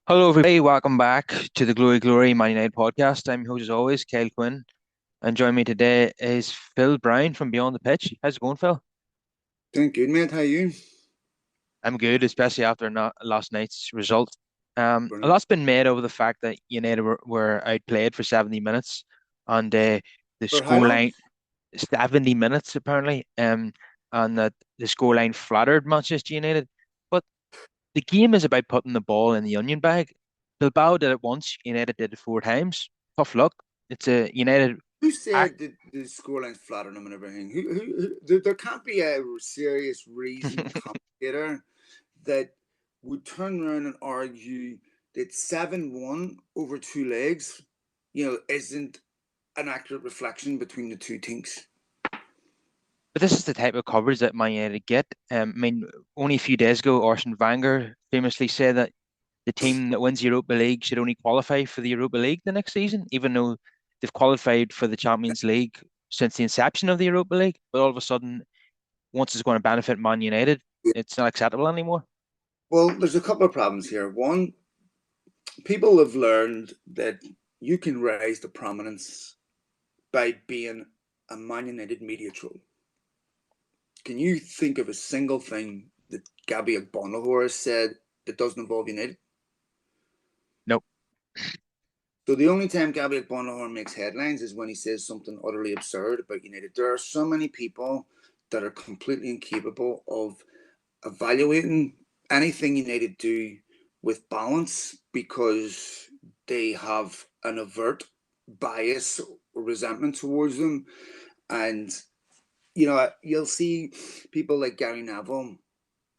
Hello, everybody. Welcome back to the Glory Glory Man United podcast. I'm your host, as always, Kyle Quinn. And joining me today is Phil Brown from Beyond the Pitch. How's it going, Phil? Doing good, mate. How you? I'm good, especially after last night's result. A Brilliant. lot's been made over the fact that United were outplayed for 70 minutes and the For how long? scoreline, 70 minutes apparently, and that the scoreline flattered Manchester United. But the game is about putting the ball in the onion bag. Bilbao did it once, United did it four times. Tough luck. It's a United Who act. said that the scoreline's flattering them and everything? There can't be a serious, reasoned commentator that would turn around and argue that 7-1 over two legs, isn't an accurate reflection between the two teams. But this is the type of coverage that Man United get. I mean, only a few days ago, Arsene Wenger famously said that the team that wins the Europa League should only qualify for the Europa League the next season, even though they've qualified for the Champions League since the inception of the Europa League. But all of a sudden, once it's going to benefit Man United, it's not acceptable anymore. Well, there's a couple of problems here. One, people have learned that you can rise to prominence by being a Man United media troll. Can you think of a single thing that Gabby Agbonlahor said that doesn't involve United? Nope. So the only time Gabby Agbonlahor makes headlines is when he says something utterly absurd about United. There are so many people that are completely incapable of evaluating anything United do with balance because they have an overt bias or resentment towards them. And, you'll see people like Gary Neville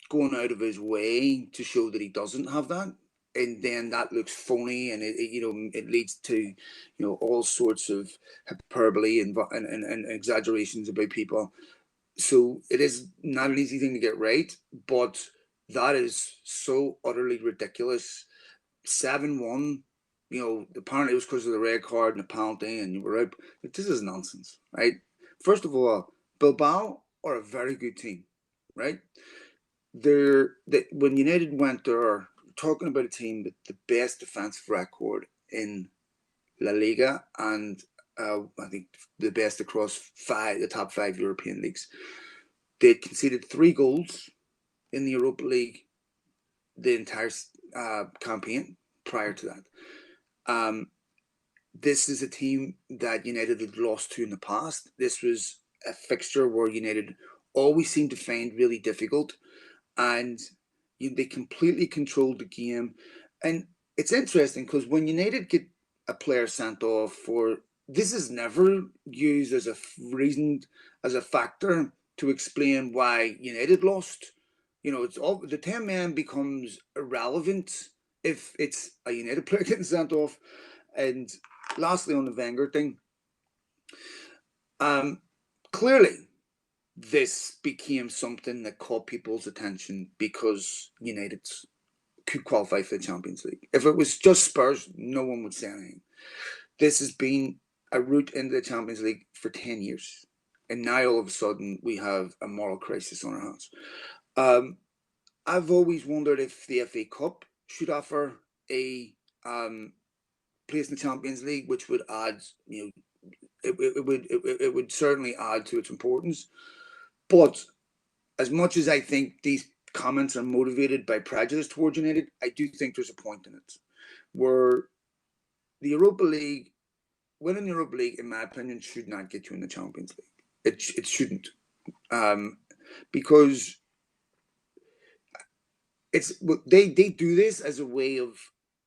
going out of his way to show that he doesn't have that, and then that looks phony, and it leads to all sorts of hyperbole and exaggerations about people. So it is not an easy thing to get right, but that is so utterly ridiculous. 7-1, apparently it was because of the red card and the penalty, and you were out. This is nonsense, right? First of all, Bilbao are a very good team, right? When United went there, talking about a team with the best defensive record in La Liga, and I think the best across the top five European leagues. They conceded 3 goals in the Europa League the entire campaign prior to that. Um, this is a team that United had lost to in the past. This was a fixture where United always seemed to find really difficult, and they completely controlled the game. And it's interesting because when United get a player sent off for this is never used as a reason, as a factor to explain why United lost. It's all the 10 men becomes irrelevant if it's a United player getting sent off. And lastly, on the Wenger thing, um, clearly this became something that caught people's attention because United could qualify for the Champions League. If it was just Spurs, no one would say anything. This has been a route into the Champions League for 10 years. And now all of a sudden we have a moral crisis on our hands. Um, I've always wondered if the FA Cup should offer a place in the Champions League, which would add, it would certainly add to its importance. But as much as I think these comments are motivated by prejudice towards United, I do think there's a point in it where the Europa League, winning the Europa League, in my opinion, should not get you in the Champions League. It shouldn't, um, because it's they do this as a way of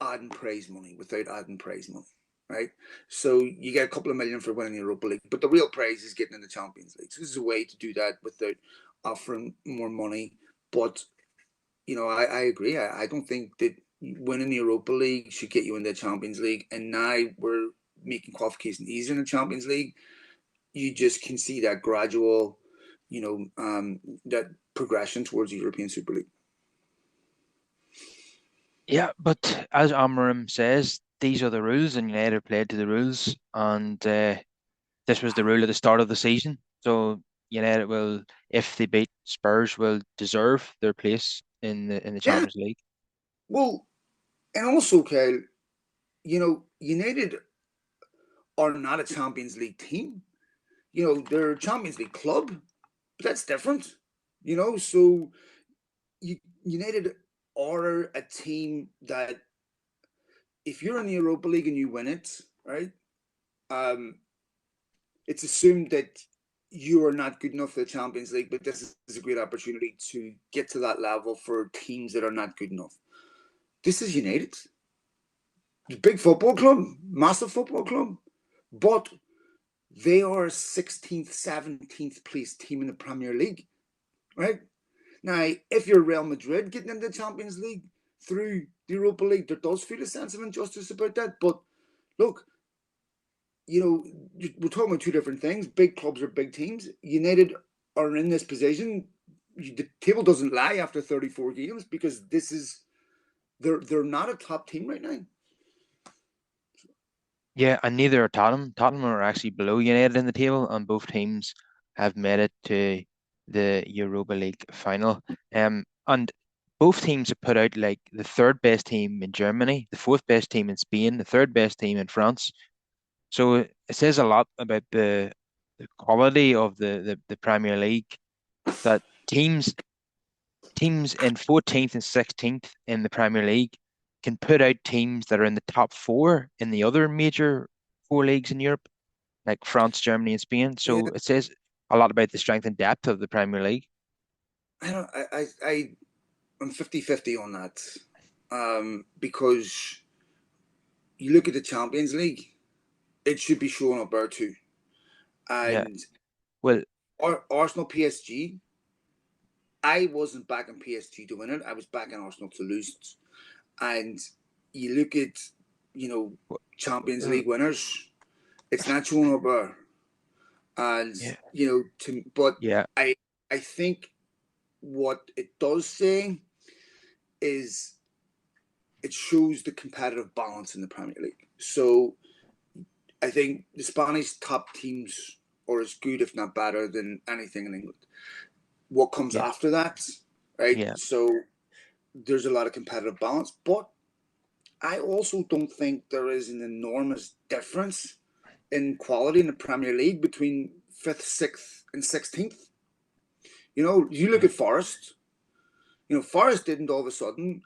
adding prize money without adding prize money, right? So you get a couple of million for winning the Europa League, but the real prize is getting in the Champions League. So this is a way to do that without offering more money. But I agree. I don't think that winning the Europa League should get you in the Champions League. And now we're making qualification easier in the Champions League. You just can see that gradual, that progression towards the European Super League. Yeah, but as Amarim says, these are the rules, and United played to the rules, and this was the rule at the start of the season. So United will, if they beat Spurs, will deserve their place in the Yeah. Champions League. Well, And also, Kyle, United are not a Champions League team. They're a Champions League club, but that's different. So United are a team that if you're in the Europa League and you win it, right, um, it's assumed that you are not good enough for the Champions League, but this is a great opportunity to get to that level for teams that are not good enough. This is United. It's a big football club, massive football club, but they are a 16th, 17th place team in the Premier League, right? Now, if you're Real Madrid getting into the Champions League through the Europa League, there does feel a sense of injustice about that. But look, we're talking about two different things. Big clubs are big teams. United are in this position. The table doesn't lie after 34 games because they're not a top team right now. Yeah, and neither are Tottenham. Tottenham are actually below United in the table, and both teams have made it to the Europa League final. And both teams have put out like the third best team in Germany, the fourth best team in Spain, the third best team in France. So it says a lot about the quality of the Premier League that teams in 14th and 16th in the Premier League can put out teams that are in the top four in the other major four leagues in Europe, like France, Germany, and Spain. Yeah, So it says a lot about the strength and depth of the Premier League. I don't. I'm 50-50 on that, because you look at the Champions League, it should be showing up there too. Yeah. And Well, Arsenal PSG, I wasn't backing PSG to win it. I was backing Arsenal to lose it. And you look at, you know, Champions uh, League winners, it's not showing up there. And yeah, but yeah, I think what it does say is it shows the competitive balance in the Premier League. So I think the Spanish top teams are as good, if not better, than anything in England. What comes yeah, after that, right? yeah, So there's a lot of competitive balance, but I also don't think there is an enormous difference in quality in the Premier League between fifth, sixth, and 16th. You look yeah, at Forest. Forest didn't all of a sudden,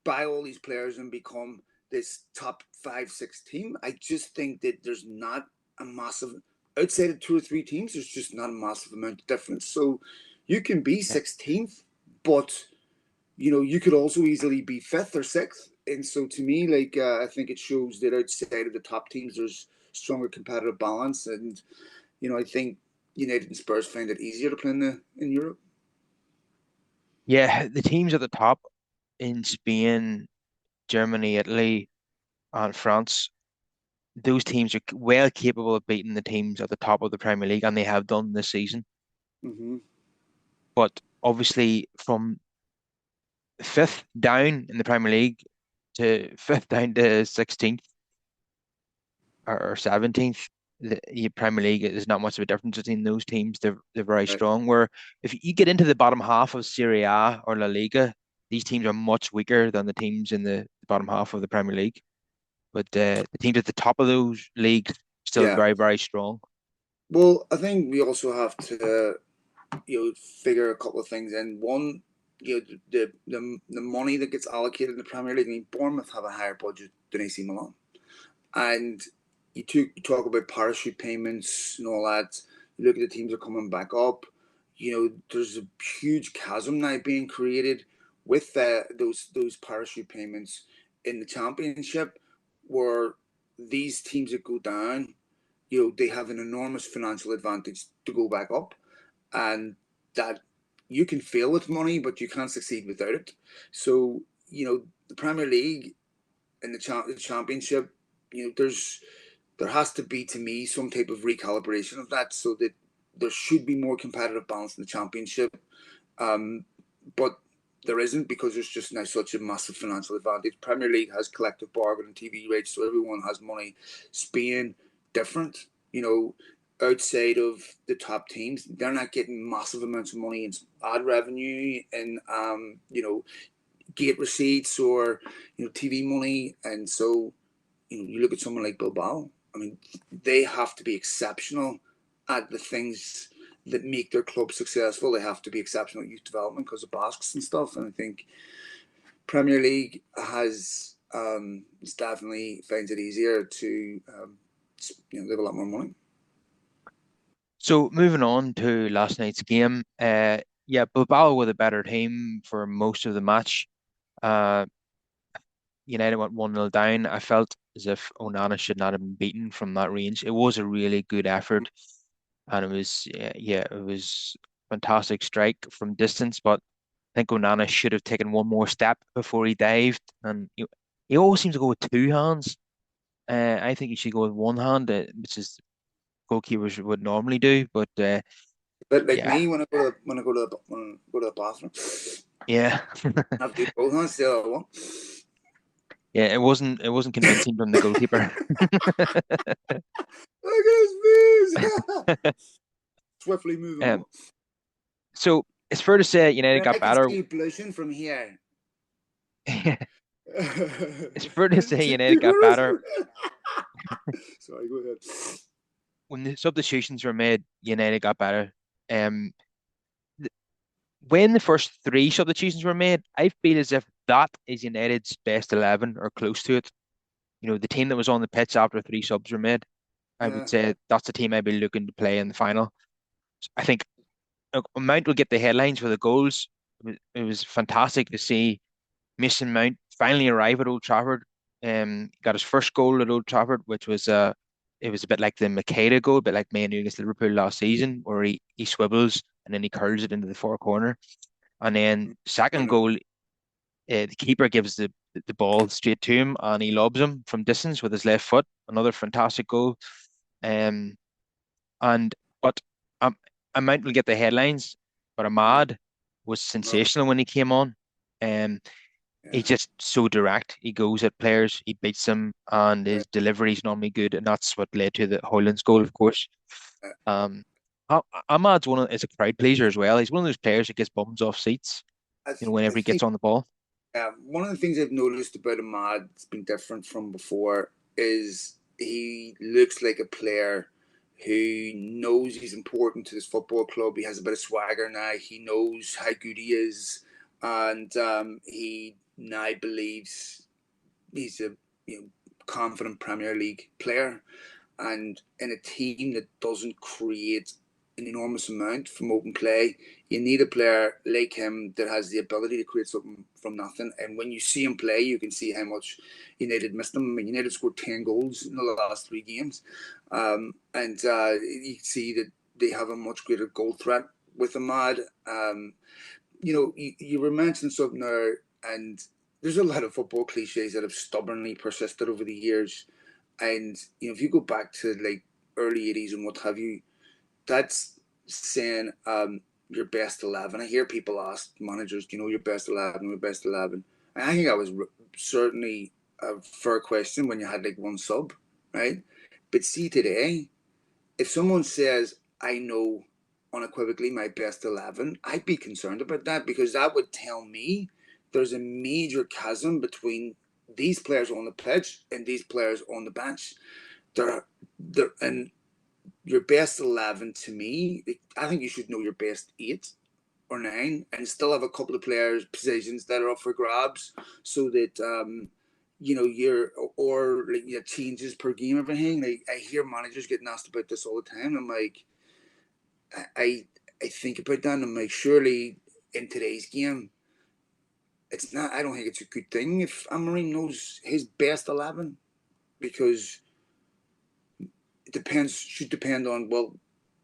buy all these players and become this top five, six team. I just think that there's not a massive outside of two or three teams. There's just not a massive amount of difference. So you can be yeah. 16th, but you could also easily be fifth or sixth. And so to me, like I think it shows that outside of the top teams, there's stronger competitive balance. And I think United and Spurs find it easier to play in Europe. Yeah, the teams at the top in Spain, Germany, Italy, and France, those teams are well capable of beating the teams at the top of the Premier League, and they have done this season. Mm-hmm. But obviously, from fifth down in the Premier League to fifth down to 16th or 17th, the Premier League is not much of a difference between those teams. They're very Right. strong. Where if you get into the bottom half of Serie A or La Liga, these teams are much weaker than the teams in the bottom half of the Premier League. But the teams at the top of those leagues still Yeah. very, very strong. Well, I think we also have to, figure a couple of things in. One, the money that gets allocated in the Premier League. I mean, Bournemouth have a higher budget than AC Milan, and you talk about parachute payments and all that. You look at the teams that are coming back up. There's a huge chasm now being created with those parachute payments in the Championship, where these teams that go down, they have an enormous financial advantage to go back up, and that you can fail with money, but you can't succeed without it. So the Premier League and the Championship, there has to be, to me, some type of recalibration of that, so that there should be more competitive balance in the Championship. Um, but there isn't, because there's just now such a massive financial advantage. Premier League has collective bargaining TV rates, so everyone has money. Spain, different. Outside of the top teams, they're not getting massive amounts of money in ad revenue and gate receipts or TV money, and so you look at someone like Bilbao. I mean, they have to be exceptional at the things that make their club successful. They have to be exceptional at youth development because of Basques and stuff. And I think Premier League has definitely finds it easier to have a lot more money. So moving on to last night's game, yeah, Bilbao were the better team for most of the match. Uh, United went 1-0 down. I felt as if Onana should not have been beaten from that range. It was a really good effort, and it was yeah, it was fantastic strike from distance. But I think Onana should have taken one more step before he dived, and he always seems to go with two hands. I think he should go with one hand, which is goalkeepers would normally do. But But like yeah, me, when I go to the bathroom, yeah, I have to do both hands. The other one. yeah. It wasn't convincing from the goalkeeper. Look at his moves. Swiftly moving Um, on. so it's fair to say United got I can better. see you blushing from here. It's fair to say United got better Sorry, go ahead. when the substitutions were made. United got better. Um, when the first three substitutions were made, I feel as if that is United's best 11 or close to it. The team that was on the pitch after three subs were made, I would Yeah, say that's the team I'd be looking to play in the final. I think Mount will get the headlines for the goals. It was fantastic to see Mason Mount finally arrive at Old Trafford. Got his first goal at Old Trafford, which was it was a bit like the Makeda goal, a bit like Man U against Liverpool last season, where he swivels and then he curls it into the far corner. And then second brilliant. goal, the keeper gives the ball straight to him and he lobs him from distance with his left foot. Another fantastic goal. Um, and but um, Mount will get the headlines, but Yeah, Ahmad was well, sensational when he came on. Um, he's yeah, just so direct. He goes at players, he beats them, and yeah. his delivery is normally good, and that's what led to the Hoyland's goal, of course. Um, Ahmad's is a crowd pleaser as well. He's one of those players that gets bums off seats, I whenever he gets think on the ball. one of the things I've noticed about Ahmad that's been different from before is he looks like a player who knows he's important to this football club. He has a bit of swagger now. He knows how good he is, and he now believes he's a confident Premier League player. And in a team that doesn't create an enormous amount from open play, you need a player like him that has the ability to create something from nothing. And when you see him play, you can see how much United missed him. I mean, United scored 10 goals in the last three games. And you can see that they have a much greater goal threat with Ahmad. You were mentioning something there, and there's a lot of football cliches that have stubbornly persisted over the years. And if you go back to like early '80s and what have you, that's saying your best 11. I hear people ask managers, "Do you know your best 11? Your best 11?" And I think that was certainly a fair question when you had like one sub, right? But see today, if someone says, "I know unequivocally my best 11," I'd be concerned about that because that would tell me there's a major chasm between these players on the pitch and these players on the bench. They're, and your best 11 to me, I think you should know your best 8 or 9 and still have a couple of players positions that are up for grabs so that you're or like changes per game everything. Like I hear managers getting asked about this all the time. I'm like, I I think about that and I'm like, surely in today's game, it's not. I don't think it's a good thing if Amorim knows his best 11 because it depends. Should depend on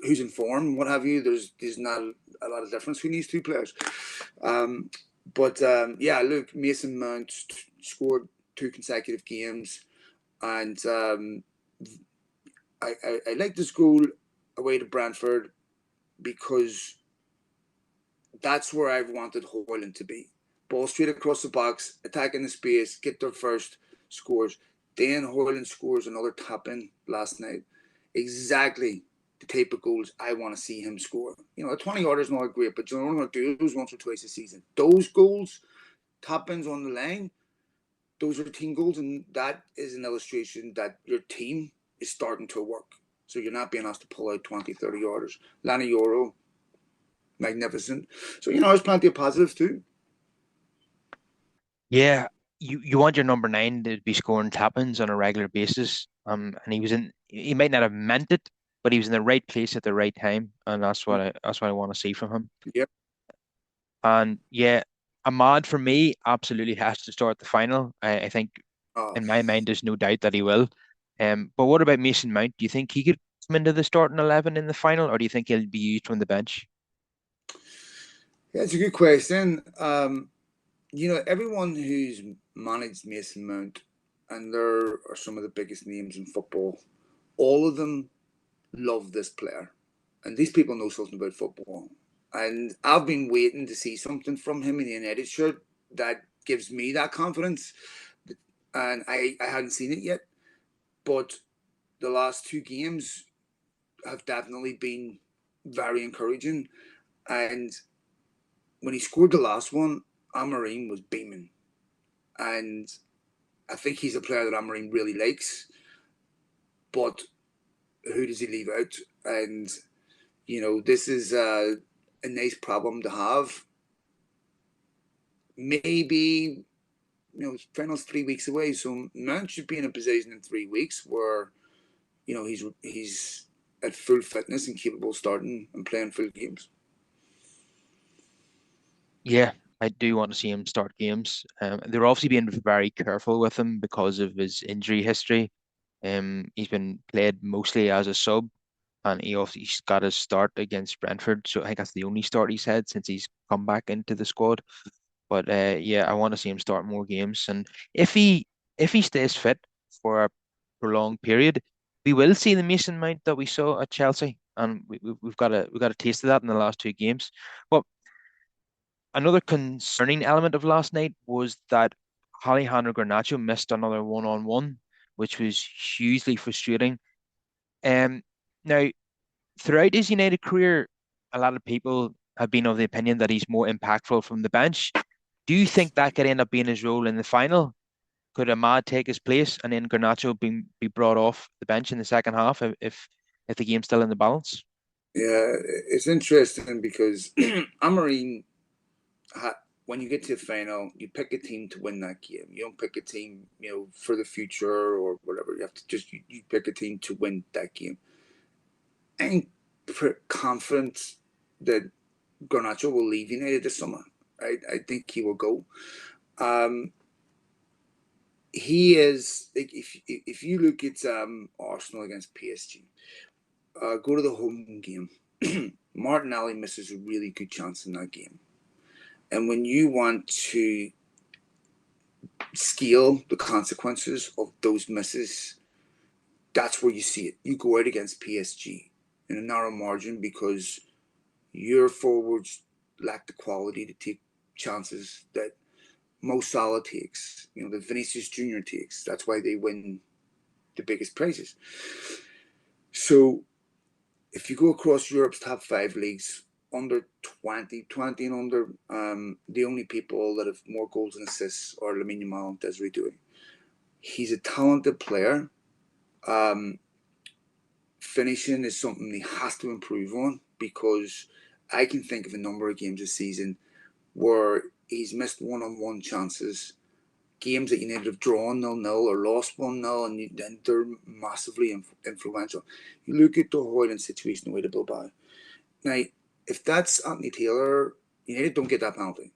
who's in form, what have you. There's not a lot of difference between these two players. Um, but yeah, look, Mason Mount scored 2 consecutive games, and I like this goal away to Brentford because that's where I've wanted Hoyland to be. Ball straight across the box, attacking the space, get there first, scores. Then Hoyland scores another tap in last night. Exactly the type of goals I want to see him score. A 20 yarder is not great, but you're only going to do those once or twice a season. Those goals, tap ins on the line, those are team goals, and that is an illustration that your team is starting to work. So you're not being asked to pull out 20, 30 yarders. Leny Yoro, magnificent. So, there's plenty of positives too. Yeah, you want your number nine to be scoring tap-ins on a regular basis. And he might not have meant it, but he was in the right place at the right time, and that's what I want to see from him. Yep. And yeah, Ahmad for me absolutely has to start the final. I think Uh, in my mind there's no doubt that he will. But what about Mason Mount? Do you think he could come into the starting 11 in the final, or do you think he'll be used from the bench? yeah, it's a good question. Everyone who's managed Mason Mount, and there are some of the biggest names in football, all of them love this player. And these people know something about football. And I've been waiting to see something from him in the United shirt that gives me that confidence. And I hadn't seen it yet. But the last two games have definitely been very encouraging. And when he scored the last one, Amarim was beaming. And I think he's a player that Amarim really likes. But who does he leave out? And, this is a nice problem to have. Maybe, finals 3 weeks away. So Mount should be in a position in 3 weeks where, he's at full fitness and capable of starting and playing full games. Yeah, I do want to see him start games. They're obviously being very careful with him because of his injury history. He's been played mostly as a sub, and he's got his start against Brentford. So I think that's the only start he's had since he's come back into the squad. But yeah, I want to see him start more games. And if he stays fit for a prolonged period, we will see the Mason Mount that we saw at Chelsea, and we've got a taste of that in the last two games. But another concerning element of last night was that Alejandro Garnacho missed another one-on-one, which was hugely frustrating. Um, Now, throughout his United career, a lot of people have been of the opinion that he's more impactful from the bench. Do you think that could end up being his role in the final? Could Ahmad take his place and then Garnacho be brought off the bench in the second half if the game's still in the balance? Yeah, it's interesting because Amarin, when you get to the final, you pick a team to win that game. You don't pick a team, for the future or whatever. You have to just you pick a team to win that game. I'm confident that Garnacho will leave United this summer. I think he will go. Um, he is like if you look at Arsenal against PSG, go to the home game. Martinelli misses a really good chance in that game, and when you want to scale the consequences of those misses, that's where you see it. You go out against PSG in a narrow margin because your forwards lack the quality to take chances that Mo Salah takes, that Vinicius Junior takes. That's why they win the biggest prizes. So if you go across Europe's top five leagues, under 20 and under, the only people that have more goals and assists are Lamine Yamal and Desiree Doué. He's a talented player. Um, Finishing is something he has to improve on because I can think of a number of games this season where he's missed one-on-one chances, games that United have drawn 0-0 or lost 1-0, and they're massively influential. You look at the Hoyland situation away to Bilbao. Now, if that's Anthony Taylor, United don't get that penalty.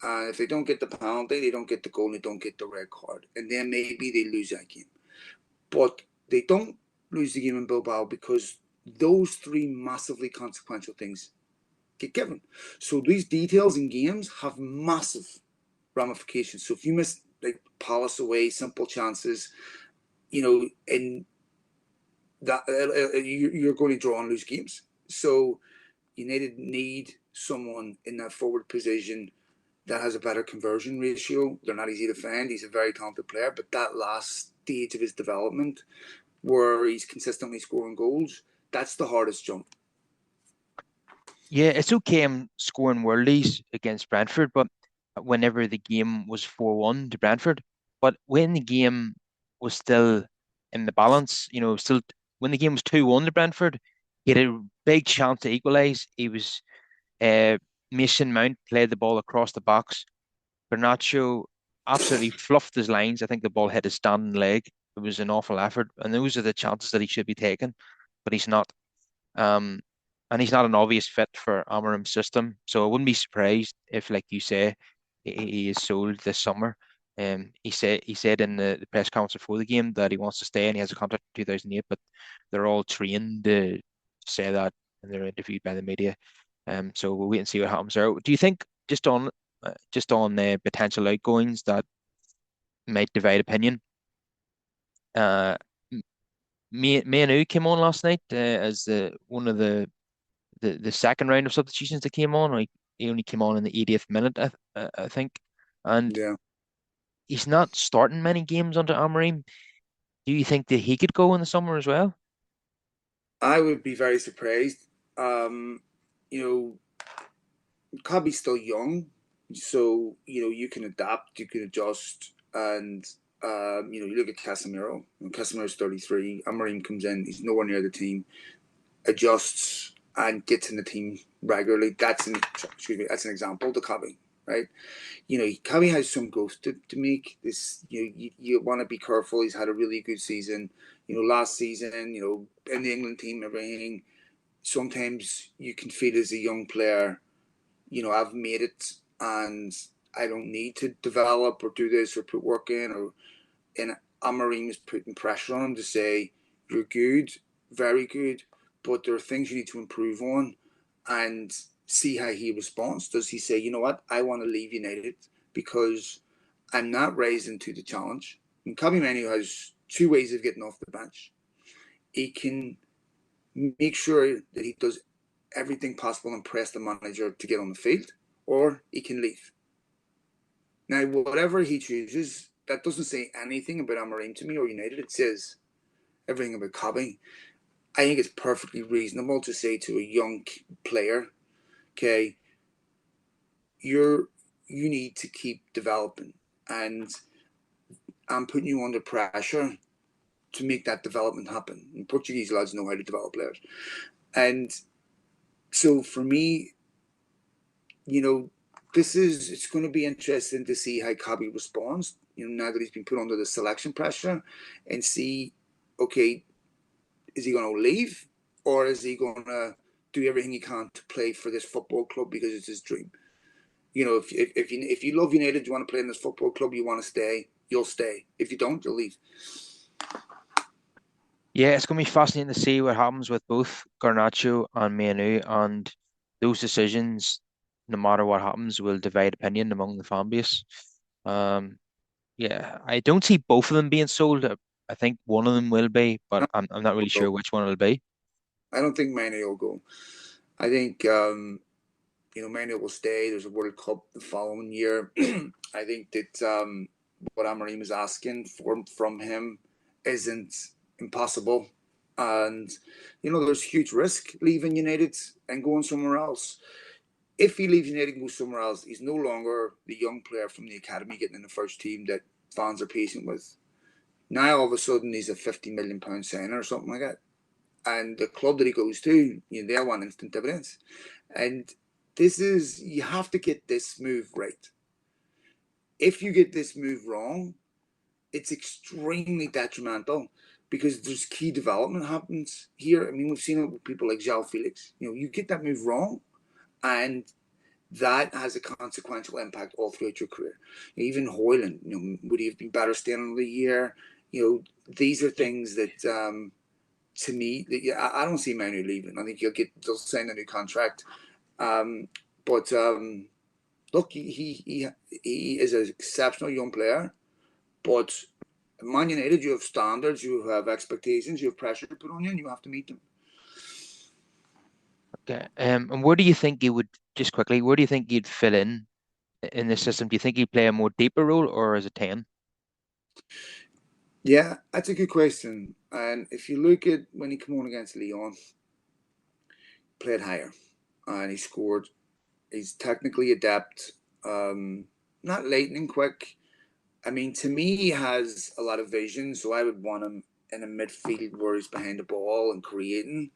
And if they don't get the penalty, they don't get the goal, and they don't get the red card. And then maybe they lose that game. But they don't lose the game in Bilbao because those three massively consequential things get given. So these details in games have massive ramifications. So if you miss like Palace away, simple chances, in that you're going to draw and lose games. So United need someone in that forward position that has a better conversion ratio. They're not easy to find. He's a very talented player, but that last stage of his development, where he's consistently scoring goals, that's the hardest jump. Yeah, it's okay him scoring worldies against Brentford, but whenever the game was 4-1 to Brentford. But when the game was still in the balance, still when the game was 2-1 to Brentford, he had a big chance to equalise. He was uh, Mason Mount played the ball across the box. Garnacho absolutely fluffed his lines. I think the ball hit his standing leg. It was an awful effort, and those are the chances that he should be taking, but he's not. Um, and he's not an obvious fit for Amarim's system. So I wouldn't be surprised if, like you say, he is sold this summer. He said in the press conference before the game that he wants to stay and he has a contract in 2008, but they're all trained to say that and they're interviewed by the media. So we'll wait and see what happens there. Do you think just on potential outgoings that might divide opinion? Uh, Manu came on last night as the one of the second round of substitutions that came on. Like he only came on in the 80th minute, I think, and Yeah, he's not starting many games under Amorim. Do you think that he could go in the summer as well? I would be very surprised. You know, Cobby's still young, so you can adapt, you can adjust, and you look at Casemiro. Casemiro's 33. Amorim comes in, he's nowhere near the team, adjusts and gets in the team regularly. That's an example to Cobby, right? Cobby has some growth to make. This you want to be careful. He's had a really good season. Last season, in the England team, everything. Sometimes you can feel as a young player, I've made it and I don't need to develop or do this or put work in. And Amorim is putting pressure on him to say, you're good, very good, but there are things you need to improve on and see how he responds. Does he say, you know what, I want to leave United because I'm not rising to the challenge? And Kobe Manu has two ways of getting off the bench. He can make sure that he does everything possible and press the manager to get on the field, or he can leave. Now, whatever he chooses, that doesn't say anything about Amorim to me or United. It says everything about Cobby. I think it's perfectly reasonable to say to a young player, okay, you need to keep developing, and I'm putting you under pressure to make that development happen. And Portuguese lads know how to develop players, and so for me, you know, it's going to be interesting to see how Cobby responds. Now that he's been put under the selection pressure, and see, okay, is he going to leave or is he going to do everything he can to play for this football club because it's his dream? If you love United, you want to play in this football club, you want to stay, you'll stay. If you don't, you'll leave. Yeah, it's going to be fascinating to see what happens with both Garnacho and Manu, and those decisions, no matter what happens, will divide opinion among the fan base. Um, yeah, I don't see both of them being sold. I think one of them will be, but I'm not really sure which one it'll be. I don't think Mane will go. I think Mane will stay. There's a World Cup the following year. I think that what Amorim is asking from him isn't impossible, and there's huge risk leaving United and going somewhere else. If he leaves United and goes somewhere else, he's no longer the young player from the academy getting in the first team that fans are patient with. Now all of a sudden he's a £50 million signer or something like that, and the club that he goes to, they want instant dividends. And you have to get this move right. If you get this move wrong, it's extremely detrimental because there's key development happens here. I mean, we've seen it with people like João Felix. You get that move wrong, and that has a consequential impact all throughout your career. Even Hoyland, would he have been better staying another year? These are things that, to me, that I don't see Manu leaving. I think they'll sign a new contract. But look, he is an exceptional young player. But Man United, you have standards, you have expectations, you have pressure put on you, and you have to meet them. Okay. And where do you think he would, just quickly, where do you think he'd fit in this system? Do you think he'd play a more deeper role or as a 10? Yeah, that's a good question. And if you look at when he came on against Lyon, played higher, and he scored. He's technically adept. not lightning quick. I mean, to me, he has a lot of vision, so I would want him in a midfield where he's behind the ball and creating.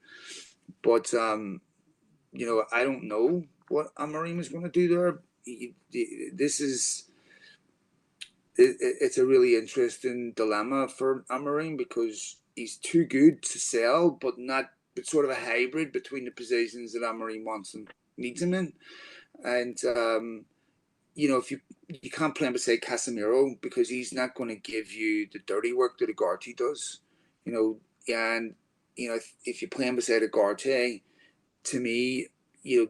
But I don't know what Amorim is going to do there. This is it's a really interesting dilemma for Amorim because he's too good to sell, but not. It's sort of a hybrid between the positions that Amorim wants and needs him in. And if you can't play him beside Casemiro because he's not going to give you the dirty work that Ugarte does. And if you play him beside Ugarte, to me,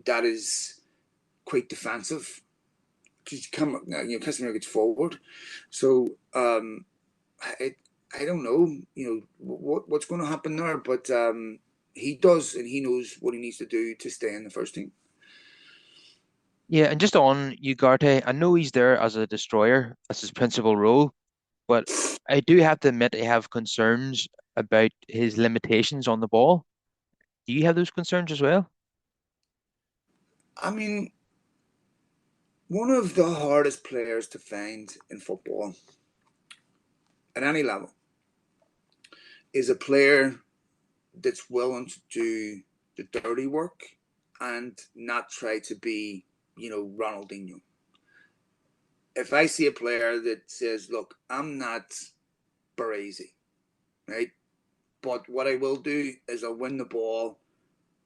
that is quite defensive because Casemiro gets forward. So I don't know, what's going to happen there, but he does, and he knows what he needs to do to stay in the first team. Yeah, and just on Ugarte, I know he's there as a destroyer, that's his principal role, but I do have to admit I have concerns about his limitations on the ball. Do you have those concerns as well? I mean, one of the hardest players to find in football at any level is a player that's willing to do the dirty work and not try to be, Ronaldinho. If I see a player that says, "Look, I'm not Baresi, right? But what I will do is I'll win the ball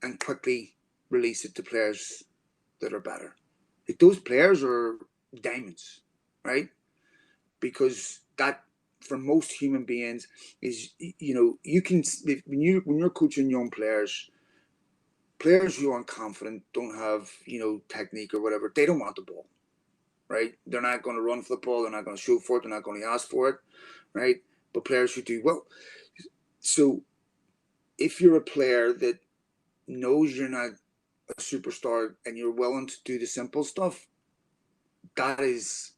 and quickly release it to players that are better." Like those players are diamonds, right? Because that for most human beings is you can when you're coaching young players who aren't confident, don't have technique or whatever, they don't want the ball, right? They're not going to run for the ball, they're not going to shoot for it, they're not going to ask for it, right? But players who do well, so if you're a player that knows you're not a superstar and you're willing to do the simple stuff, that is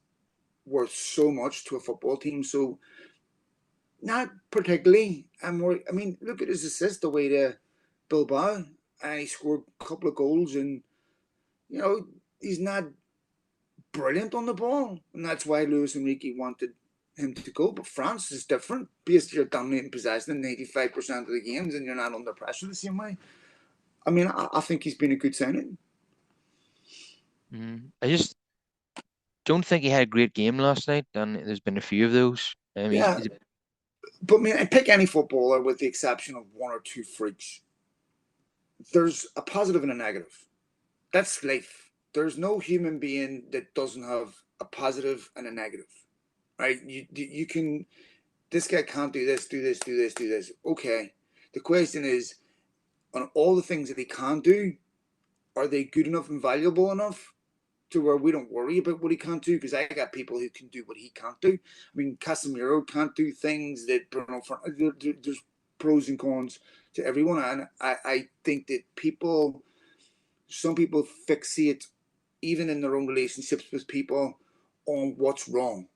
worth so much to a football team. So not particularly. I mean, look at his assist away to Bilbao, and he scored a couple of goals, and you know he's not brilliant on the ball, and that's why Luis Enrique wanted him to go. But France is different. Basically, you're dominating possession in 85% of the games, and you're not under pressure the same way. I mean, I think he's been a good signing. I just don't think he had a great game last night, and there's been a few of those. Yeah, but I mean, I pick any footballer with the exception of one or two freaks. There's a positive and a negative. That's life. There's no human being that doesn't have a positive and a negative, right? You can. This guy can't do this, do this, do this, do this. Okay. The question is, on all the things that he can do, are they good enough and valuable enough to where we don't worry about what he can't do? Because I got people who can do what he can't do. I mean, Casemiro can't do things that Bruno. There's pros and cons to everyone, and I think that some people fixate even in their own relationships with people on what's wrong.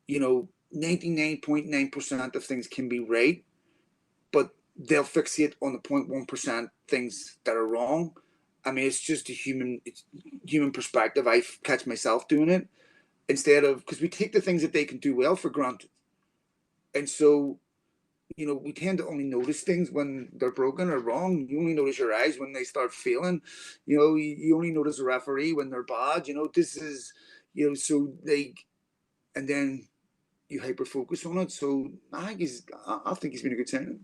99.9% of things can be right, but they'll fixate on the 0.1% things that are wrong. I mean, it's human perspective. I catch myself doing it instead of because we take the things that they can do well for granted, and so we tend to only notice things when they're broken or wrong. You only notice your eyes when they start failing. You only notice a referee when they're bad. This is, so and then you hyper focus on it. So I think he's been a good signing.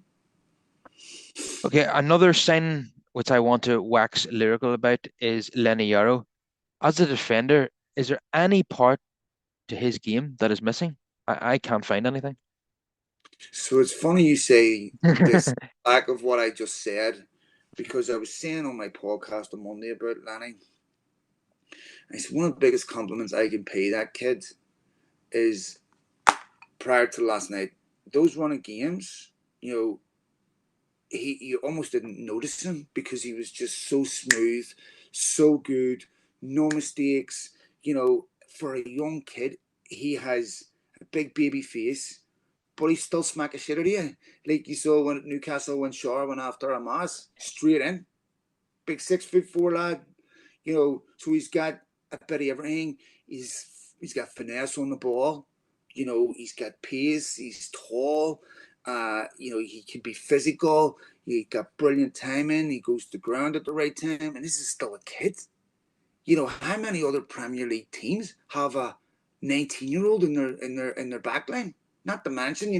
Okay, another sign which I want to wax lyrical about is Leny Yoro. As a defender, is there any part to his game that is missing? I can't find anything. So it's funny you say this back of what I just said, because I was saying on my podcast on Monday about Leny. I said one of the biggest compliments I can pay that kid is prior to last night, those running games, you almost didn't notice him because he was just so smooth, so good, no mistakes. For a young kid, he has a big baby face, but he's still smacking shit out of you. Like you saw when Newcastle when Shaw went after Hamas, straight in. Big 6'4" lad. So he's got a bit of everything. He's got finesse on the ball. He's got pace. He's tall. He can be physical. He got brilliant timing. He goes to ground at the right time. And this is still a kid. How many other Premier League teams have a 19-year-old in their back line? Not to mention,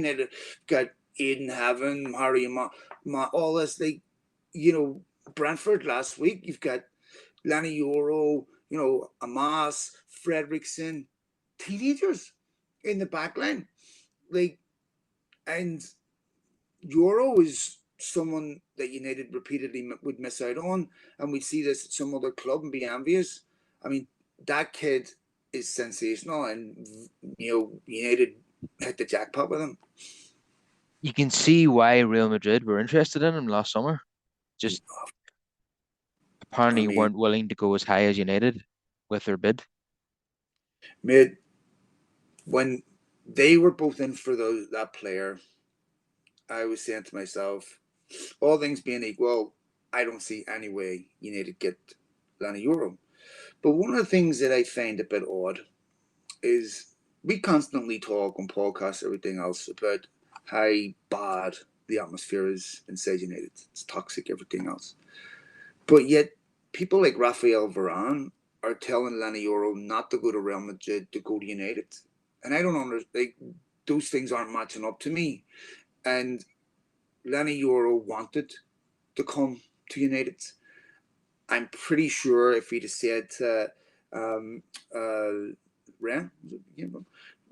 got Aiden Haven, Harry, all this. Brentford last week. You've got Leny Yoro, Amas, Fredrickson, teenagers in the back line. And Euro is someone that United repeatedly would miss out on, and we'd see this at some other club and be envious. I mean, that kid is sensational, and United hit the jackpot with him. You can see why Real Madrid were interested in him last summer. Just I apparently mean, weren't willing to go as high as United with their bid. mid when they were both in for that player, I was saying to myself, all things being equal, I don't see any way United get Leny Yoro. But one of the things that I find a bit odd is we constantly talk on podcasts, everything else about how bad the atmosphere is inside United. It's toxic, everything else. But yet, people like Rafael Varane are telling Leny Yoro not to go to Real Madrid, to go to United. And I don't understand. Those things aren't matching up to me. And Leny Yoro wanted to come to United. I'm pretty sure if he'd have said to Ren,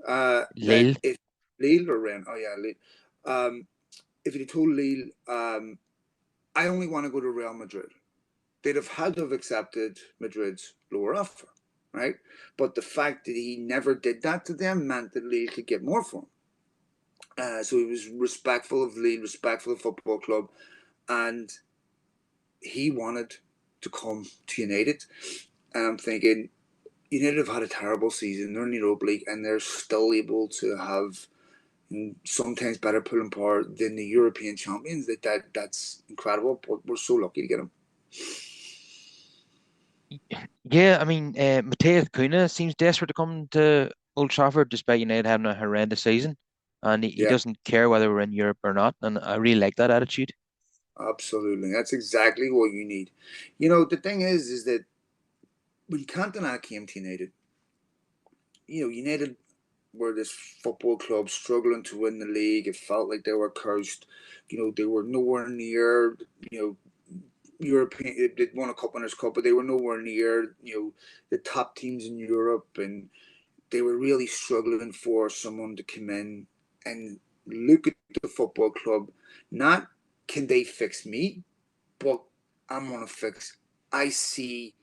that Lille, if Lille or Ren, oh yeah, Lille, if he'd have told Lille, I only want to go to Real Madrid, they'd have had to have accepted Madrid's lower offer, right? But the fact that he never did that to them meant that Lille could get more for him. So he was respectful of Lille, respectful of the football club, and he wanted to come to United. And I'm thinking, United have had a terrible season. They're in the Europa League, and they're still able to have sometimes better pulling power than the European champions. That's incredible. But we're so lucky to get them. yeah, I mean, Matthias Cunha seems desperate to come to Old Trafford despite United having a horrendous season, and he Yeah, doesn't care whether we're in Europe or not, and I really like that attitude. absolutely. That's exactly what you need. The thing is that when Cantona came to United, United were this football club struggling to win the league. It felt like they were cursed. They were nowhere near, European. They won a Cup Winners' Cup, but they were nowhere near, the top teams in Europe, and they were really struggling for someone to come in and look at the football club. Not can they fix me, but I'm gonna fix. I see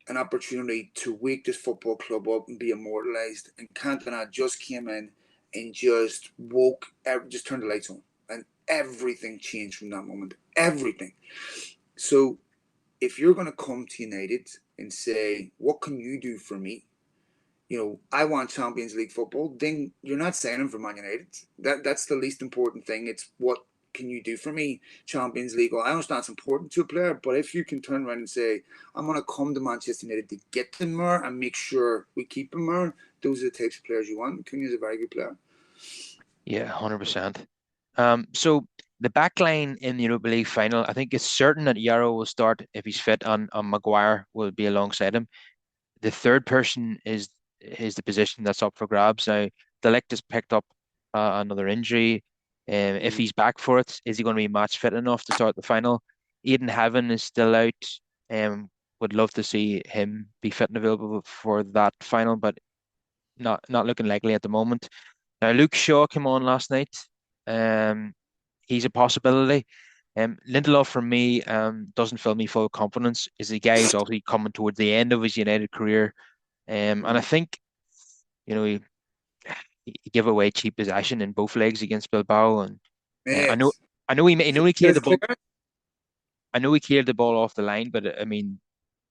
an opportunity to wake this football club up and be immortalized. And Cantona just came in and just just turned the lights on, and everything changed from that moment. Everything. So if you're going to come to United and say, "What can you do for me?" I want Champions League football, then you're not signing for Man United. That's the least important thing. It's what can you do for me, Champions League. Well, I understand it's important to a player, but if you can turn around and say, I'm going to come to Manchester United to get them more and make sure we keep them more, those are the types of players you want. Cunha's a very good player. Yeah, 100%. So the back line in the Europa League final, I think it's certain that Yaro will start if he's fit, and Maguire will be alongside him. The third person is the position that's up for grabs now. De Ligt has picked up another injury. If Mm. he's back for it, is he going to be match fit enough to start the final? Aiden Heaven is still out. Would love to see him be fit and available for that final, but not looking likely at the moment. Now Luke Shaw came on last night. Um, he's a possibility. Lindelof for me doesn't fill me full of confidence. Is a guy who's obviously coming towards the end of his United career, and I Mm. think he gave away cheap possession in both legs against Bilbao, and I know Mate, I know he cleared the ball. I know he cleared the ball off the line, but I mean,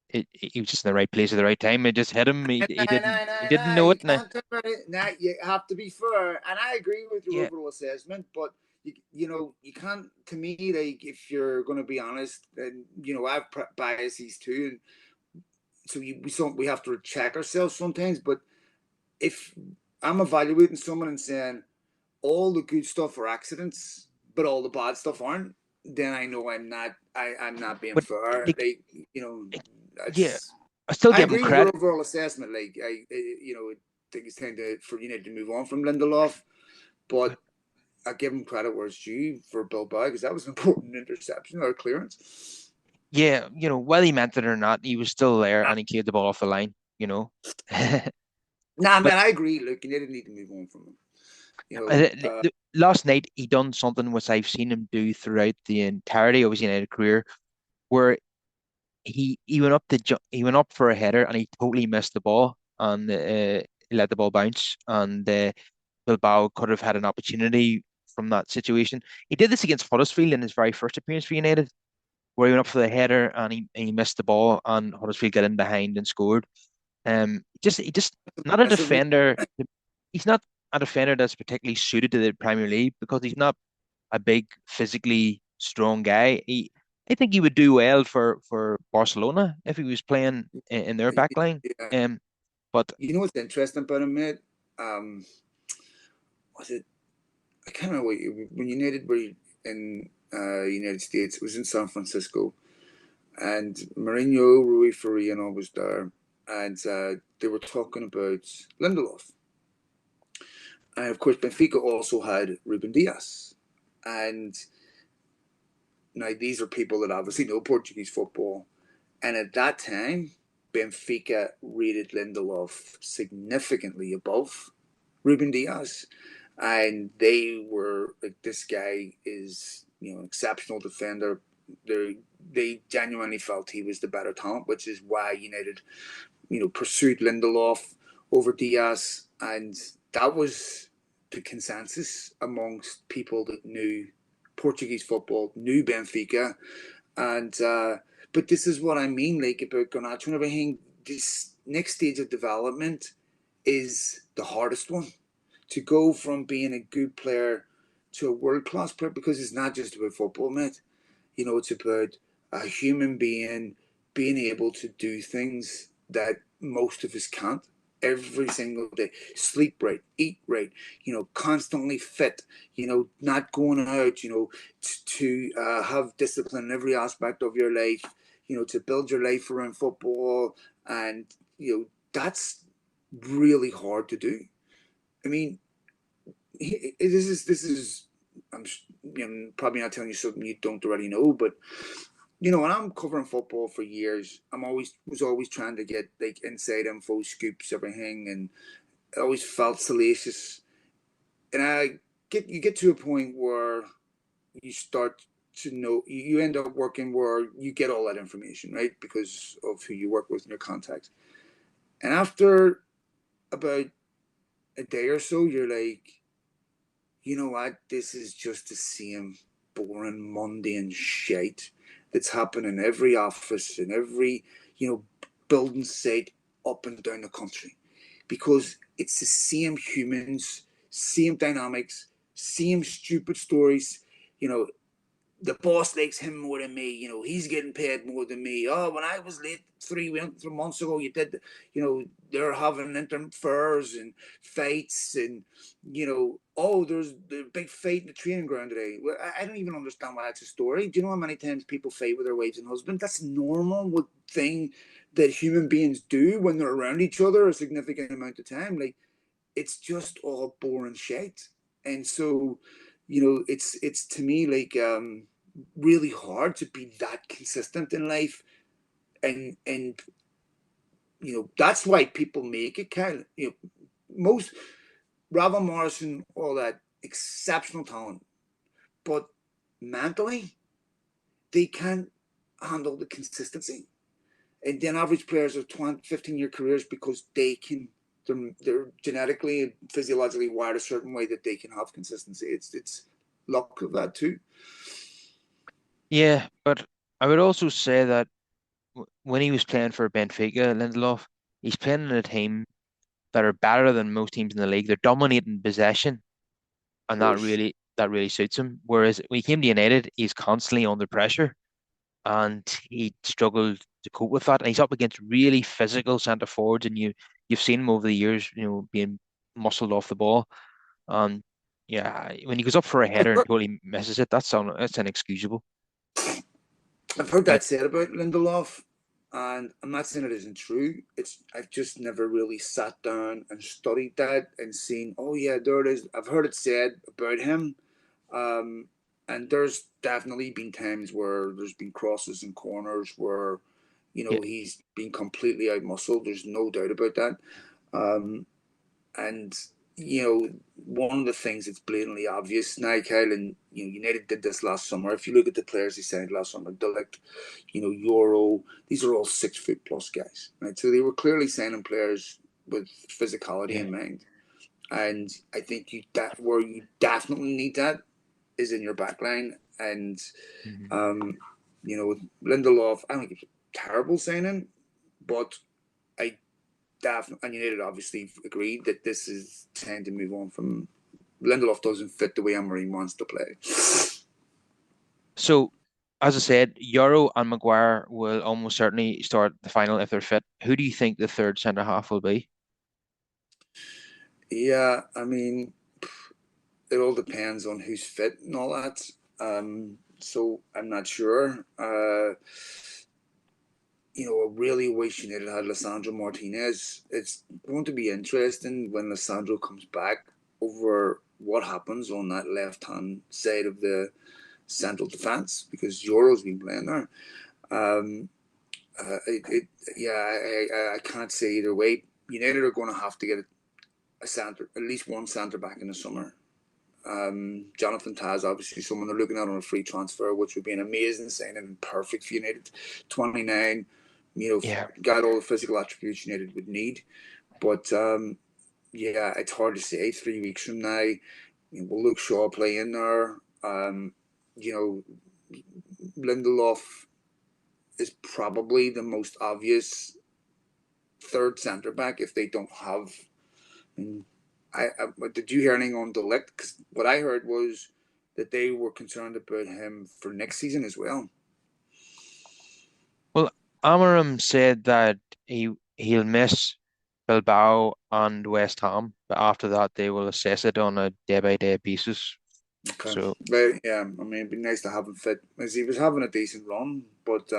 he was just in the right place at the right time. It just hit him. He didn't No. know You it. Now, can't talk about it. Now you have to be fair, and I agree with your yeah, overall assessment. But you can't. To me, like if you're going to be honest, and I have biases too, and so we have to check ourselves sometimes. But if I'm evaluating someone and saying all the good stuff are accidents, but all the bad stuff aren't, then I know I'm not being But fair. like, Like, you know, yeah, that's I still I give him agree with your credit. overall assessment. Like I think it's time for United to move on from Lindelof, but I give him credit where it's due for Bilbao because that was an important interception or clearance. Yeah, whether he meant it or not, he was still there and he cleared the ball off the line, you know. Nah, But man, I agree. Look, United need to move on from him. last night he done something which I've seen him do throughout the entirety of his United career, where he went up for a header and he totally missed the ball and he let the ball bounce and Bilbao could have had an opportunity from that situation. He did this against Huddersfield in his very first appearance for United, where he went up for the header and he missed the ball and Huddersfield got in behind and scored. He just not a that's a defender. He's not a defender that's particularly suited to the Premier League because he's not a big physically strong guy. I think he would do well for Barcelona if he was playing in their back line. yeah. But You know what's interesting about him, mate? Um, was it? I can't remember when United were in United States. It was in San Francisco, and Mourinho, Rui Farino was there, and they were talking about Lindelof, and of course Benfica also had Ruben Diaz, and now these are people that obviously know Portuguese football, and at that time Benfica rated Lindelof significantly above Ruben Diaz, and they were like, "This guy is an exceptional defender." They genuinely felt he was the better talent, which is why United pursued Lindelof over Diaz, and that was the consensus amongst people that knew Portuguese football, knew Benfica, and but this is what I mean, like about Garnacho and everything. This next stage of development is the hardest one to go from being a good player to a world class player because it's not just about football, mate. It's about a human being able to do things that most of us can't every single day. Sleep right, eat right, constantly fit, not going out, to have discipline in every aspect of your life, to build your life around football. And, that's really hard to do. I mean, this is I'm probably not telling you something you don't already know, but when I'm covering football for years, I was always trying to get like inside info, scoops, everything, and I always felt salacious. And you get to a point where you start to know you end up working where you get all that information, right? Because of who you work with and your contacts. And after about a day or so, you're like, you know what? This is just the same boring, mundane shite that's happening in every office and every, building site up and down the country. Because it's the same humans, same dynamics, same stupid stories. You know, the boss likes him more than me. He's getting paid more than me. Oh, when I was late 3 months ago, you did. They're having interferes and fights, and oh, there's the big fight in the training ground today. Well, I don't even understand why that's a story. Do you know how many times people fight with their wives and husbands? That's a normal thing that human beings do when they're around each other a significant amount of time. Like it's just all boring shit, and so it's to me like really hard to be that consistent in life, and that's why people make it, Kyle. Most Ravel Morrison, all that exceptional talent, but mentally they can't handle the consistency. And then average players have 20, 15-year careers because they're genetically and physiologically wired a certain way that they can have consistency. It's luck of that too. yeah, but I would also say that when he was playing for Benfica, Lindelof, he's playing in a team that are better than most teams in the league. They're dominating possession, Of and course. that really suits him. Whereas when he came to United, he's constantly under pressure, and he struggled to cope with that. And he's up against really physical centre forwards, and you've seen him over the years, being muscled off the ball. Um, yeah, when he goes up for a I've header and heard, totally misses it, that's inexcusable. I've heard I that said about Lindelof, and I'm not saying it isn't true. It's I've just never really sat down and studied that and seen. Oh yeah, there it is. I've heard it said about him, um, and there's definitely been times where there's been crosses and corners where, yeah, he's been completely out muscled. There's no doubt about that. Um, and one of the things that's blatantly obvious now, Kyle, and United did this last summer. If you look at the players they signed last summer, Delict, Euro, these are all 6 foot plus guys, right? So they were clearly signing players with physicality yeah. in mind. And I think where you definitely need that is in your back line. And Mhm. um, Lindelof, I don't think it's a terrible signing, but I and United obviously agreed that this is time to move on from. Lindelof doesn't fit the way Amorim wants to play. So, as I said, Euro and Maguire will almost certainly start the final if they're fit. Who do you think the third centre half will be? Yeah, I mean, it all depends on who's fit and all that. So I'm not sure. I really wish United had Lissandro Martinez. It's going to be interesting when Lissandro comes back over what happens on that left hand side of the central defence because Euro's been playing there. Um, yeah, I can't say either way. United are going to have to get a centre, at least one centre back in the summer. Jonathan Taz, obviously, someone they're looking at on a free transfer, which would be an amazing signing and perfect for United. 29, Yeah. got all the physical attributes United would need. But yeah, it's hard to say. 3 weeks from now, will Luke Shaw play in there? You know, Lindelof is probably the most obvious third centre back if they don't have. I mean, did you hear anything on Delict? Because what I heard was that they were concerned about him for next season as well. Well, Amarim said that he'll miss Bilbao and West Ham, but after that they will assess it on a day-by-day basis. Okay, So, but yeah, I mean, it'd be nice to have him fit as he was having a decent run, but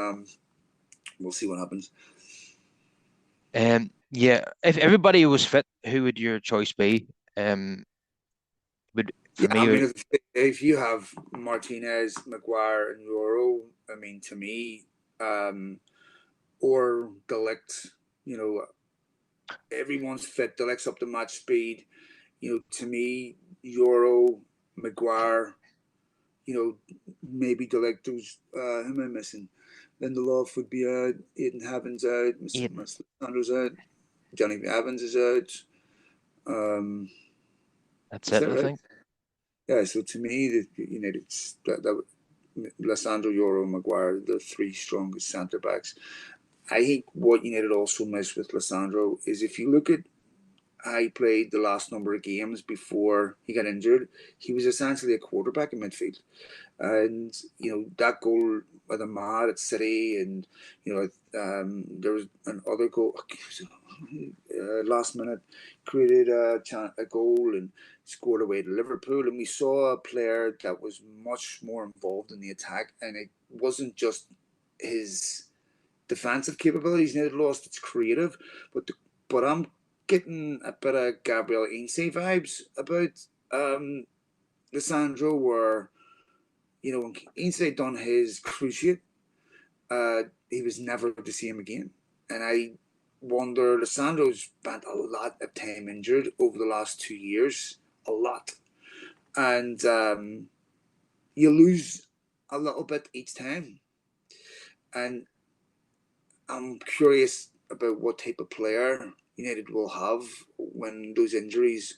we'll see what happens. yeah, if everybody was fit, who would your choice be? Would for Yeah, I me, mean, if you have Martinez, Maguire, and Yoro, I mean, to me, or Delict, you know, everyone's fit. Delict's up to match speed. To me, Euro, Maguire, maybe Delecto's, who am I missing? Lindelof would be out, Aiden Havens out, Ian, Mr. Sanders out, Johnny Evans is out. Um, that's is it, that I right? think. Yeah, so to me, it's Lissandro, Euro, Maguire, the three strongest centre backs. I think what United also miss with Lissandro is if you look at how he played the last number of games before he got injured, he was essentially a quarterback in midfield. And that goal by the Mad at City, and there was another goal last minute, created a goal and scored away to Liverpool, and we saw a player that was much more involved in the attack, and it wasn't just his defensive capabilities needed lost; it's creative, but I'm getting a bit of Gabriel Ince vibes about um, Lissandro, where when Ainsley done his cruciate, he was never the same again. And I wonder, Lissandro's spent a lot of time injured over the last 2 years, a lot. And you lose a little bit each time. And I'm curious about what type of player United will have when those injuries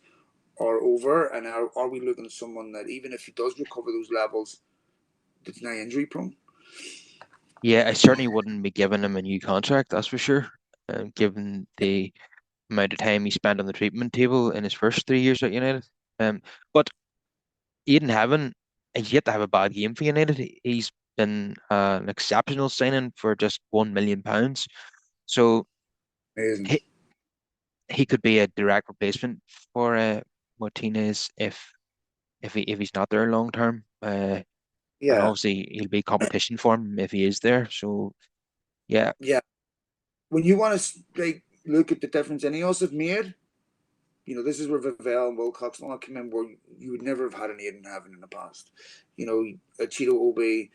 are over. And are we looking at someone that, even if he does recover those levels, that's now injury prone? Yeah, I certainly wouldn't be giving him a new contract, that's for sure. Given the amount of time he spent on the treatment table in his first 3 years at United. Um, but Aiden Heaven has yet to have a bad game for United. He's been an exceptional signing for just £1 million. So Amazing. he, he could be a direct replacement for Martinez if he's not there long term. And Yeah, obviously he'll be competition for him if he is there. So yeah, yeah. When you want to like look at the difference anything else have made, this is where Vivell and Wilcox and all come in, where you would never have had an Aiden Heaven in the past. A Cheeto Obe,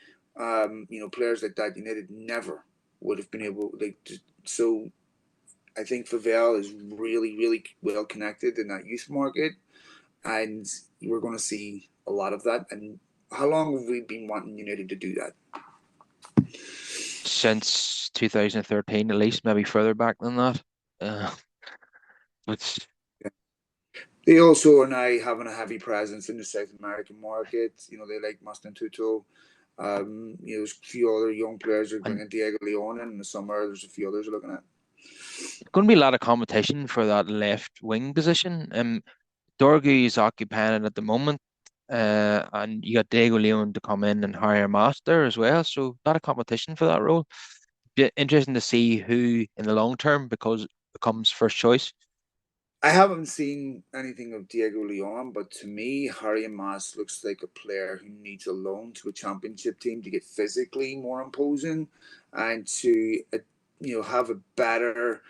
players like that, United never would have been able, so I think Vivell is really, really well connected in that youth market, and we're going to see a lot of that. And how long have we been wanting United to do that? since 2013 at least, maybe further back than that. Uh, it's They also are now having a heavy presence in the South American market. They like Mustang Tuto. There's a few other young players are and bringing Diego Leon in the summer. There's a few others are looking at. going to be a lot of competition for that left wing position. Dorgu is occupying it at the moment, and you got Diego Leon to come in and hire a master as well. So a lot of competition for that role. Be interesting to see who in the long term because becomes first choice. I haven't seen anything of Diego Leon, but to me, Harry Mas looks like a player who needs a loan to a championship team to get physically more imposing and to have a better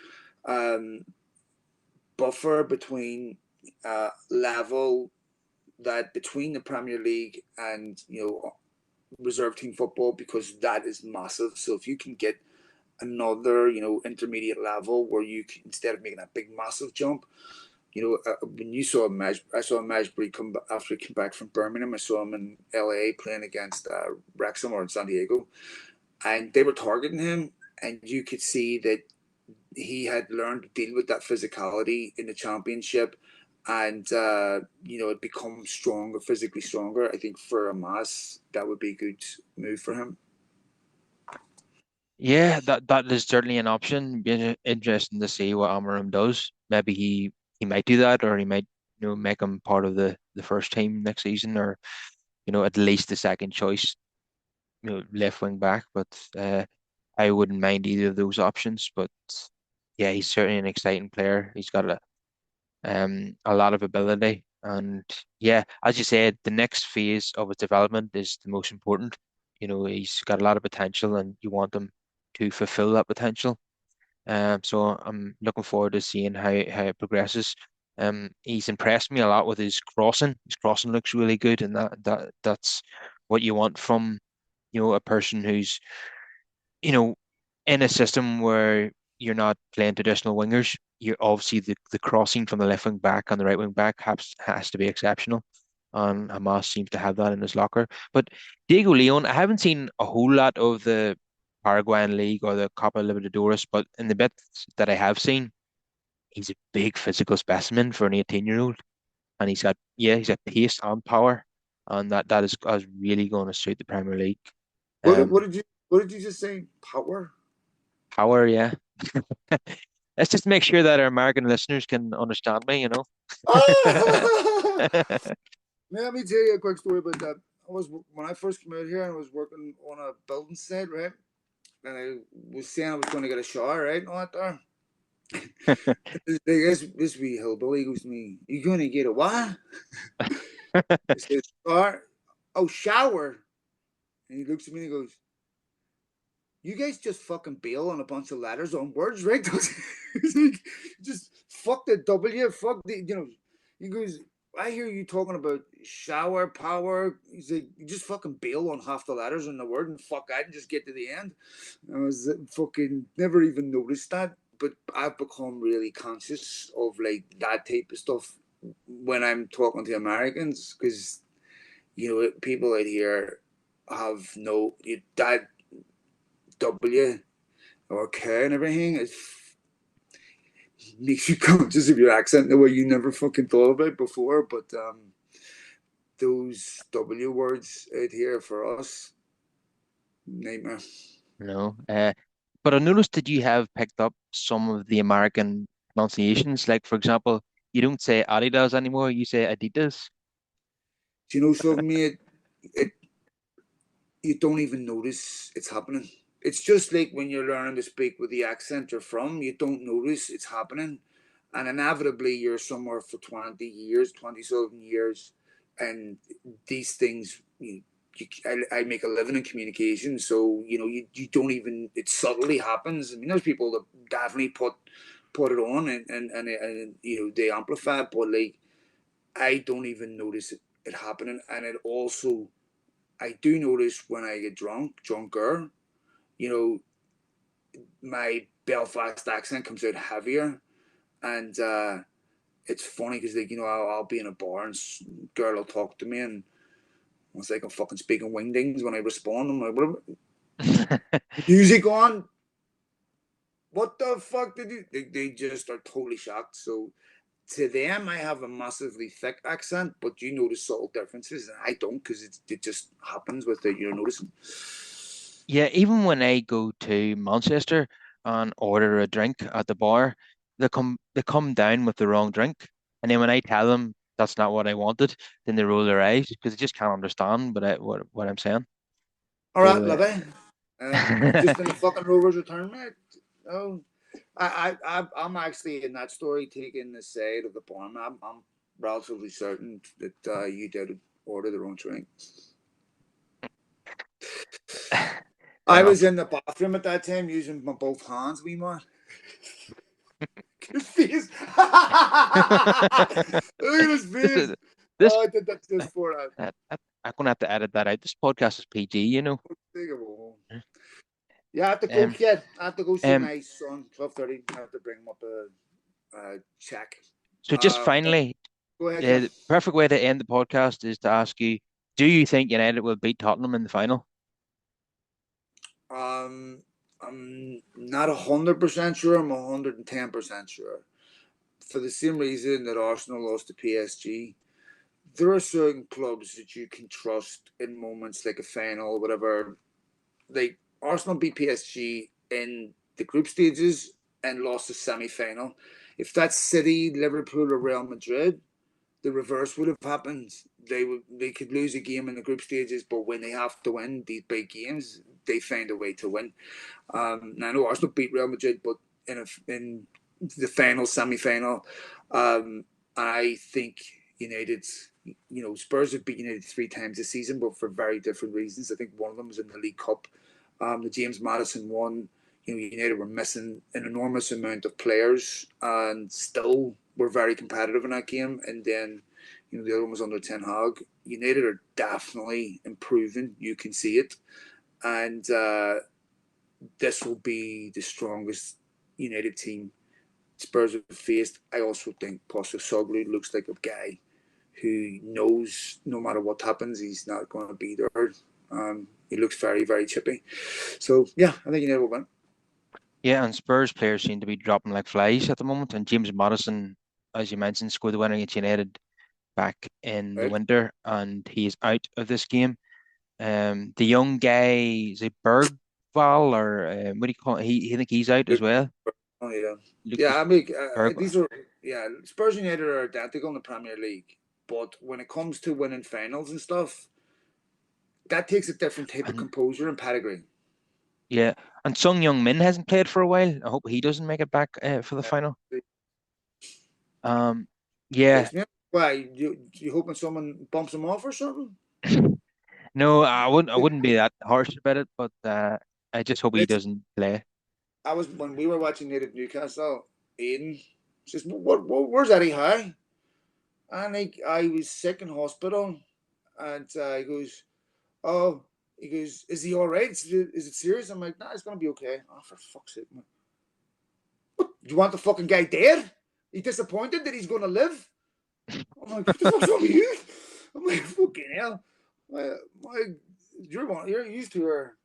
um, buffer between level that between the Premier League and reserve team football, because that is massive. So if you can get another intermediate level where you can, instead of making a big massive jump, when you saw I saw Mashbury come after he came back from Birmingham. I saw him in LA playing against Wrexham or in San Diego, and they were targeting him, and you could see that he had learned to deal with that physicality in the championship, and it become stronger, physically stronger. I think for a mass that would be a good move for him. Yeah, that is certainly an option. Be interesting to see what Amarim does. Maybe he might do that, or he might make him part of the first team next season, or at least the second choice left wing back. But I wouldn't mind either of those options. But yeah, he's certainly an exciting player. He's got a lot of ability, and yeah, as you said, the next phase of his development is the most important. He's got a lot of potential, and you want him to fulfill that potential. So I'm looking forward to seeing how it progresses. He's impressed me a lot with his crossing. His crossing looks really good, and that's what you want from a person who's you know, in a system where you're not playing traditional wingers, you're obviously the crossing from the left wing back and the right wing back has to be exceptional. And Hamas seems to have that in his locker. But Diego Leon, I haven't seen a whole lot of the Paraguayan League or the Copa Libertadores, but in the bits that I have seen, he's a big physical specimen for an 18-year-old. And he's got pace and power. And that is really going to suit the Premier League. What, Um, what did you what did you just say? Power? Power, yeah. Let's just make sure that our American listeners can understand me. Ah! Let me tell you a quick story about that. I was When I first came out here and I was working on a building site, right? And I was saying I was going to get a shower, right? And all that there. This wee hillbilly goes to me, "You going to get a what?" I said, "Shower." "Oh, shower." And he looks at me and he goes, "You guys just fucking bail on a bunch of letters on words, right?" He's like, just fuck the W, fuck He goes, "I hear you talking about shower power." He's like, "You just fucking bail on half the letters in the word and fuck that and just get to the end." I was fucking never even noticed that, but I've become really conscious of like that type of stuff when I'm talking to Americans, because people out here have no that W or K and everything. It makes you conscious of your accent in a way you never fucking thought about before. But those W words out here for us, nightmare. No. But I noticed that you have picked up some of the American pronunciations. Like, for example, you don't say Adidas anymore, you say Adidas. Do you know something, mate? It You don't even notice it's happening. It's just like when you're learning to speak with the accent you're from, you don't notice it's happening. and inevitably you're somewhere for 20 years, 20 something years, and these things, I make a living in communication, so you don't even, it subtly happens. I mean, there's people that definitely put it on, and they amplify it, but like I don't even notice it happening. And it also, I do notice when I get drunker, you know my Belfast accent comes out heavier, and it's funny because like I'll be in a bar and girl will talk to me, and it's like I'm fucking speaking wingdings when I respond. I'm like, what, music on? What the fuck did you? They just are totally shocked. So to them, I have a massively thick accent, but you notice subtle differences, and I don't because it just happens with it. You're noticing. Yeah, even when I go to Manchester and order a drink at the bar, they come down with the wrong drink, and then when I tell them that's not what I wanted, then they roll their eyes because they just can't understand what I'm saying. All So right, love it. Just in the fucking Rovers return, mate. Oh, I'm actually in that story taking the side of the barn. I'm relatively certain that you did order the wrong drink. fair I was enough. in the bathroom at that time using my both hands, wee man. His face. Look at his face. This Oh, I did that just for that. I'm gonna have to edit that out. This podcast is PG. Take it home. Yeah, I have to go, Um, kid. I have to go see um. my son. 12:30. I have to bring him up a check. So just But finally, go ahead, yeah. the perfect way to end the podcast is to ask you, do you think United will beat Tottenham in the final? I'm not 100% sure. I'm 110% sure. For the same reason that Arsenal lost to PSG, there are certain clubs that you can trust in moments like a final or whatever. Like Arsenal beat PSG in the group stages and lost the semi final. If that's City, Liverpool, or Real Madrid, the reverse would have happened. They could lose a game in the group stages, but when they have to win these big games, they find a way to win. I know Arsenal beat Real Madrid, but in the final, semi-final, I think United. Spurs have beat United three times this season, but for very different reasons. I think one of them was in the League Cup. The James Madison one. United were missing an enormous amount of players, and still were very competitive in that game. And then, the other one was under Ten Hag. United are definitely improving. You can see it, and this will be the strongest United team Spurs have faced. I also think Postecoglou looks like a guy who knows no matter what happens, he's not going to be there. He looks very, very chippy. So, yeah, I think United will win. Yeah, and Spurs players seem to be dropping like flies at the moment. And James Madison, as you mentioned, scored the winner against United back in the Right? winter, and he's out of this game. The young guy, is it Bergval or what do you call it? I think he's out as well. Oh, yeah. Yeah, Lucas I mean, Bergval. these are, yeah, Spurs United are identical in the Premier League. But when it comes to winning finals and stuff, that takes a different type of And composure and pedigree. yeah, and Sung Young Min hasn't played for a while. I hope he doesn't make it back for the final. It Um, yeah, makes me. Why, you hoping someone bumps him off or something? no, I wouldn't be that harsh about it, but I just hope he Let's doesn't play. I was when we were watching Native Newcastle. Aiden says, "Where's Eddie Howe?" And I was sick in hospital, and he goes, "Oh," he goes, "Is he all right? Is it serious?" I'm like, "Nah, it's gonna be okay." Oh, for fuck's sake, man! What? You want the fucking guy dead? He's disappointed that he's gonna live. I'm like, "What the fuck's wrong with you?" I'm like, "Fucking hell, my you're used to her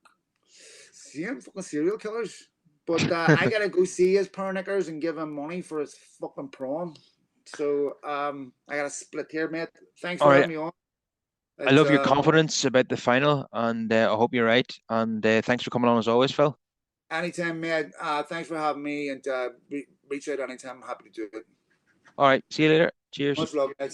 seeing fucking serial killers." But I gotta go see his parnickers and give him money for his fucking prom. So I gotta split here, mate. Thanks All for right, having me on. I It's love your confidence about the final, and I hope you're right. And thanks for coming on as always, Phil. anytime, mate. Thanks for having me, and reach out anytime. I'm happy to do it. All right, see you later. Cheers. Much love, mate.